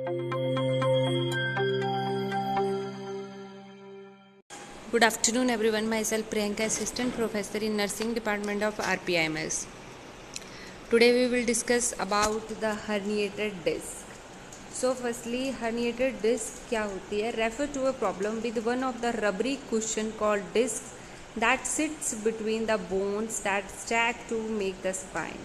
Good afternoon everyone, myself Priyanka, Assistant Professor in Nursing Department of RPIMS. Today we will discuss about the herniated disc. So firstly, herniated disc क्या होती है? Refer to a problem with one of the rubbery cushion called disc that sits between the bones that stack to make the spine.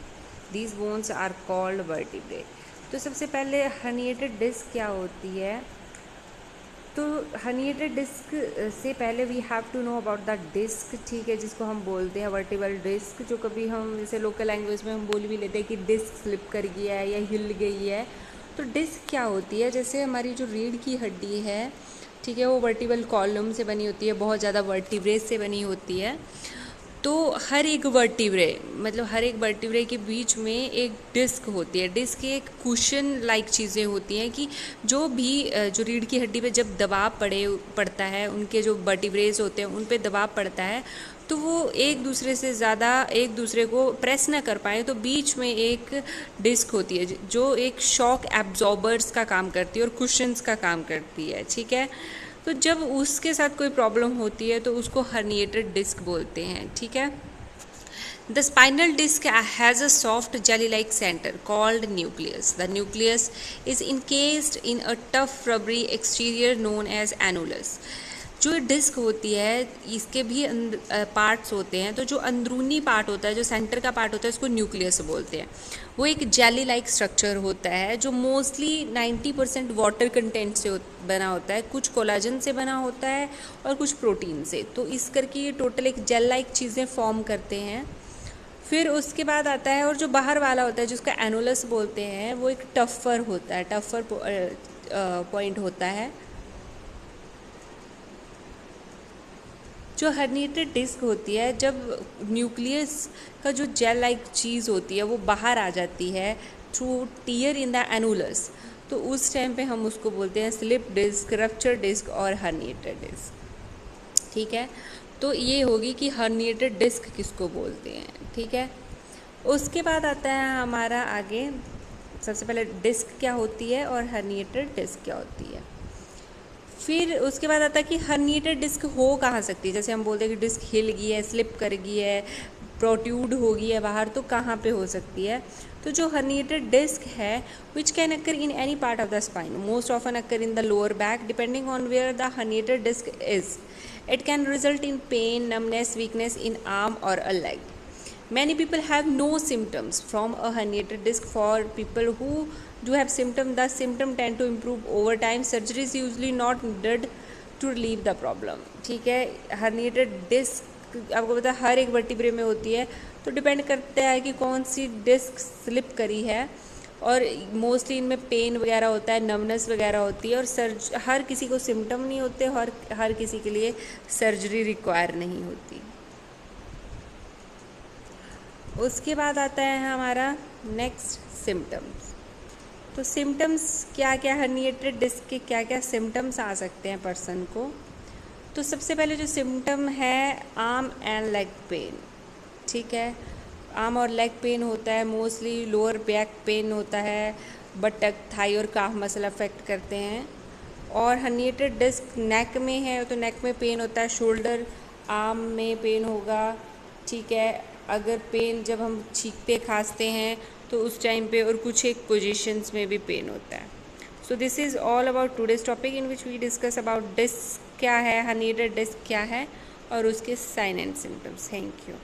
These bones are called vertebrae. तो सबसे पहले herniated disc क्या होती है? तो हर्निएटेड डिस्क से पहले we have to know about the disc, ठीक है, जिसको हम बोलते हैं वर्टिबल डिस्क, जो कभी हम जैसे लोकल लैंग्वेज में हम बोल भी लेते हैं कि डिस्क स्लिप कर गया है या हिल गई है। तो डिस्क क्या होती है? जैसे हमारी जो रीढ़ की हड्डी है, ठीक है, वो वर्टिबल कॉलम से बनी होती है, बहुत ज़्यादा वर्टिब्रे से बनी होती है। तो हर एक वर्टिब्रे मतलब हर एक वर्टिब्रे के बीच में एक डिस्क होती है। डिस्क एक कुशन लाइक चीज़ें होती हैं कि जो रीढ़ की हड्डी पे जब दबाव पड़ता है, उनके जो वर्टिब्रेज होते हैं उन पे दबाव पड़ता है, तो वो एक दूसरे से ज़्यादा एक दूसरे को प्रेस ना कर पाए, तो बीच में एक डिस्क होती है जो एक शॉक एब्जॉर्बर्स का काम करती है और कुशन्स का काम करती है, ठीक है। तो जब उसके साथ कोई प्रॉब्लम होती है तो उसको हर्निएटेड डिस्क बोलते हैं, ठीक है। The spinal disc has a soft jelly-like center called nucleus. The nucleus is encased in a tough rubbery exterior known as annulus. जो डिस्क होती है इसके भी पार्ट्स होते हैं, तो जो अंदरूनी पार्ट होता है, जो सेंटर का पार्ट होता है, उसको न्यूक्लियस बोलते हैं। वो एक जेली लाइक स्ट्रक्चर होता है जो मोस्टली 90% वाटर कंटेंट से बना होता है, कुछ कोलाजन से बना होता है और कुछ प्रोटीन से। तो इस करके ये टोटल एक जेल लाइक चीज़ें फॉर्म करते हैं। फिर उसके बाद आता है, और जो बाहर वाला होता है जिसका एनुलस बोलते हैं, वो एक टफर होता है, टफर पॉइंट होता है। जो हर्निएटेड डिस्क होती है, जब न्यूक्लियस का जो जेल लाइक चीज़ होती है वो बाहर आ जाती है through tier in the annulus, तो उस टाइम पे हम उसको बोलते हैं स्लिप डिस्क, रप्चर डिस्क और हर्निएटेड डिस्क, ठीक है। तो ये होगी कि हर्निएटेड डिस्क किसको बोलते हैं, ठीक है। उसके बाद आता है हमारा आगे, सबसे पहले डिस्क क्या होती है और हर्निएटेड डिस्क क्या होती है। फिर उसके बाद आता है कि हर्निएटेड डिस्क हो कहाँ सकती है। जैसे हम बोलते हैं कि डिस्क हिल गई है, स्लिप कर गई है, प्रोट्यूड हो गई है बाहर, तो कहाँ पे हो सकती है। तो जो हर्निएटेड डिस्क है which can occur in any part of the spine, most often occur in the lower back depending on where the herniated disc is. It can result in pain, numbness, weakness in arm or a leg. Many people have no symptoms from a herniated disc. For people who do have symptoms, the symptom tend to improve over time. Surgery is usually not needed to relieve the problem. ठीक है, herniated disc आपको पता है हर एक vertebrae में होती है, तो डिपेंड करता है कि कौन सी डिस्क स्लिप करी है, और मोस्टली इनमें पेन वगैरह होता है, नमनेस वगैरह होती है, और हर किसी को सिम्टम नहीं होते और हर किसी के लिए सर्जरी रिक्वायर नहीं होती। उसके बाद आता है हमारा नेक्स्ट सिम्टम्स। तो सिम्टम्स क्या क्या, हर्निएटेड डिस्क के क्या क्या सिम्टम्स आ सकते हैं पर्सन को। तो सबसे पहले जो सिम्टम है आर्म एंड लेग पेन, ठीक है। आर्म और लेग पेन होता है, मोस्टली लोअर बैक पेन होता है, बटक, थाई और काफ मसल अफेक्ट करते हैं। और हर्निएटेड डिस्क नेक में है तो नेक में पेन होता है, शोल्डर आर्म में पेन होगा, ठीक है। अगर पेन जब हम छींकते खांसते हैं तो उस टाइम पे, और कुछ एक पोजीशंस में भी पेन होता है। So this is all about today's topic in which we discuss about disc क्या है, हर्निएटेड डिस्क क्या है और उसके sign and symptoms. Thank you.